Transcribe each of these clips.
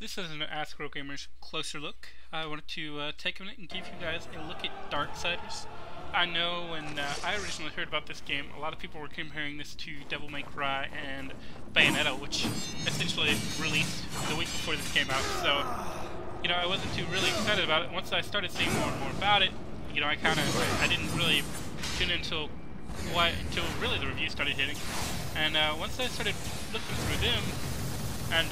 This is an AskRealGamers closer look. I wanted to take a minute and give you guys a look at Darksiders. I know when I originally heard about this game, a lot of people were comparing this to Devil May Cry and Bayonetta, which essentially released the week before this came out. So, you know, I wasn't too really excited about it. Once I started seeing more and more about it, you know, I didn't really tune in until really the reviews started hitting. And once I started looking through them, and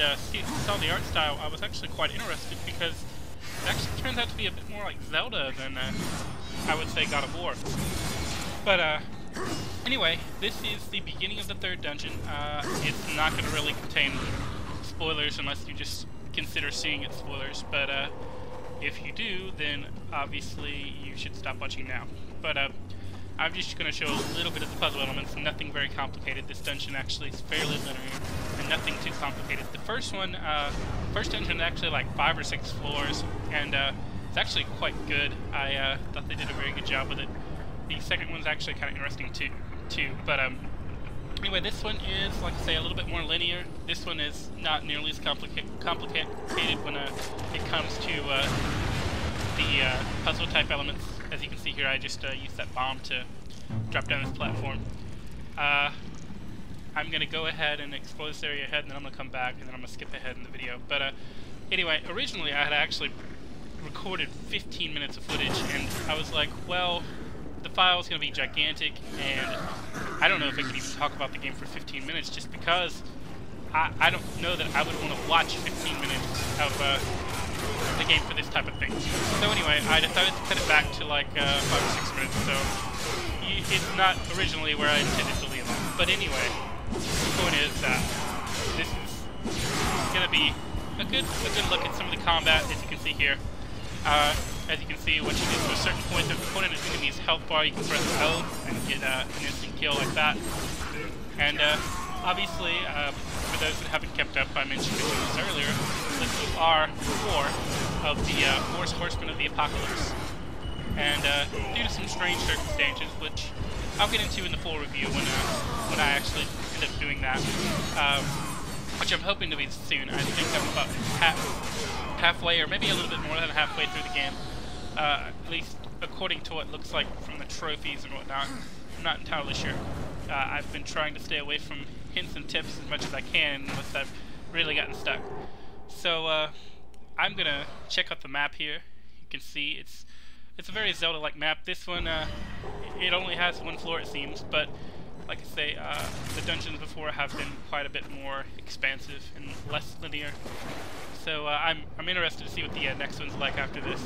saw the art style, I was actually quite interested because it actually turns out to be a bit more like Zelda than I would say God of War. But anyway, this is the beginning of the third dungeon. It's not going to really contain spoilers unless you just consider seeing it spoilers, but if you do, then obviously you should stop watching now. But I'm just going to show a little bit of the puzzle elements, nothing very complicated. This dungeon actually is fairly linear and nothing too complicated. The first dungeon is actually like 5 or 6 floors, and it's actually quite good. I thought they did a very good job with it. The second one's actually kind of interesting too. But anyway, this one is, like I say, a little bit more linear. This one is not nearly as complicated when it comes to the puzzle type elements. As you can see here, I just used that bomb to drop down this platform. I'm going to go ahead and explore this area ahead, and then I'm going to come back, and then I'm going to skip ahead in the video. But anyway, originally I had actually recorded 15 minutes of footage, and I was like, well, the file is going to be gigantic, and I don't know if I could even talk about the game for 15 minutes, just because I don't know that I would want to watch 15 minutes of the game for this type of thing. So anyway, I decided to cut it back to like 5 or 6 minutes, so it's not originally where I intended to leave it. But anyway, the point is that this is going to be a good look at some of the combat, as you can see here. As you can see, once you get to a certain point, the opponent is going to be his health bar. You can press L and get an instant kill like that. And obviously, for those that haven't kept up, I mentioned this earlier, that you are 4 of the 4 horsemen of the apocalypse. And due to some strange circumstances, which I'll get into in the full review when I actually end up doing that, which I'm hoping to be soon. I think I'm about halfway, or maybe a little bit more than halfway through the game, at least according to what it looks like from the trophies and whatnot. I'm not entirely sure. I've been trying to stay away from hints and tips as much as I can unless I've really gotten stuck. So I'm gonna check out the map here. You can see it's a very Zelda-like map. This one it only has 1 floor, it seems, but like I say, the dungeons before have been quite a bit more expansive and less linear. So I'm interested to see what the next one's like after this.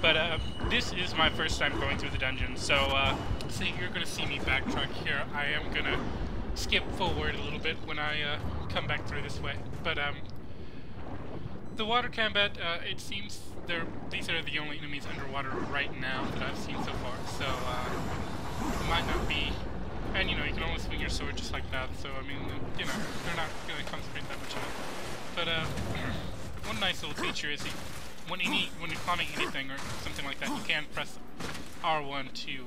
But this is my first time going through the dungeon, so you're going to see me backtrack here. I am going to skip forward a little bit when I come back through this way. But the water combat, it seems these are the only enemies underwater right now that I've seen so far. So it might not be, and you know, you can only swing your sword just like that. So I mean, you know, they're not going to concentrate that much on it. But one nice little feature is when you're climbing anything or something like that, you can press R1 to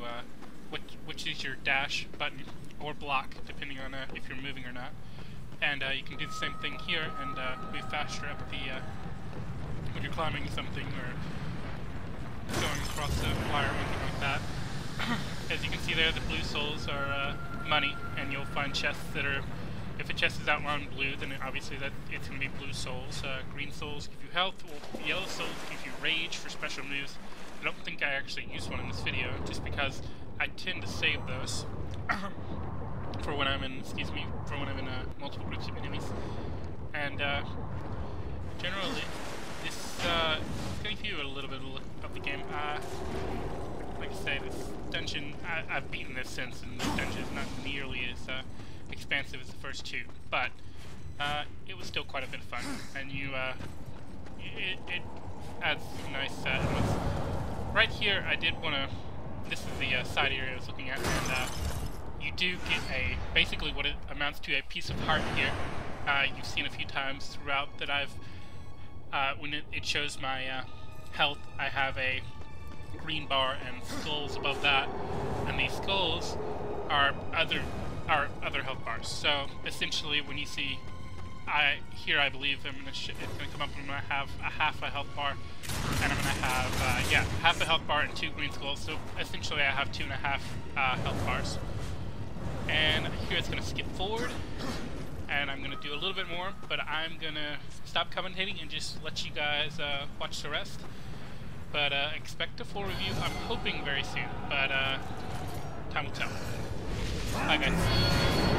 which is your dash button or block, depending on if you're moving or not. And you can do the same thing here and move faster up the when you're climbing something or going across the wire or anything like that. As you can see there, the blue souls are money, and you'll find chests that are, if a chest is outlined blue, then obviously it's going to be blue souls. Green souls give you health, yellow souls give you rage for special moves. I don't think I actually used one in this video, just because I tend to save those for when I'm in, multiple groups of enemies. And generally, this is going to give you a little bit of a look of the game. Like I say, this dungeon, I've beaten this since, and this dungeon is not nearly as expansive as the first 2, but it was still quite a bit of fun, and it adds some nice elements. Right here, I did want to, this is the side area I was looking at, and you do get basically what it amounts to, a piece of heart here. You've seen a few times throughout that when it shows my health, I have a green bar and skulls above that, and these skulls are other health bars. So essentially, when you see I believe it's gonna come up. I'm gonna have a half a health bar, and I'm gonna have half a health bar and 2 green skulls. So essentially, I have 2.5 health bars. And here it's gonna skip forward, and I'm gonna do a little bit more, but I'm gonna stop commentating and just let you guys watch the rest. But expect a full review. I'm hoping very soon, but time will tell. Bye, guys.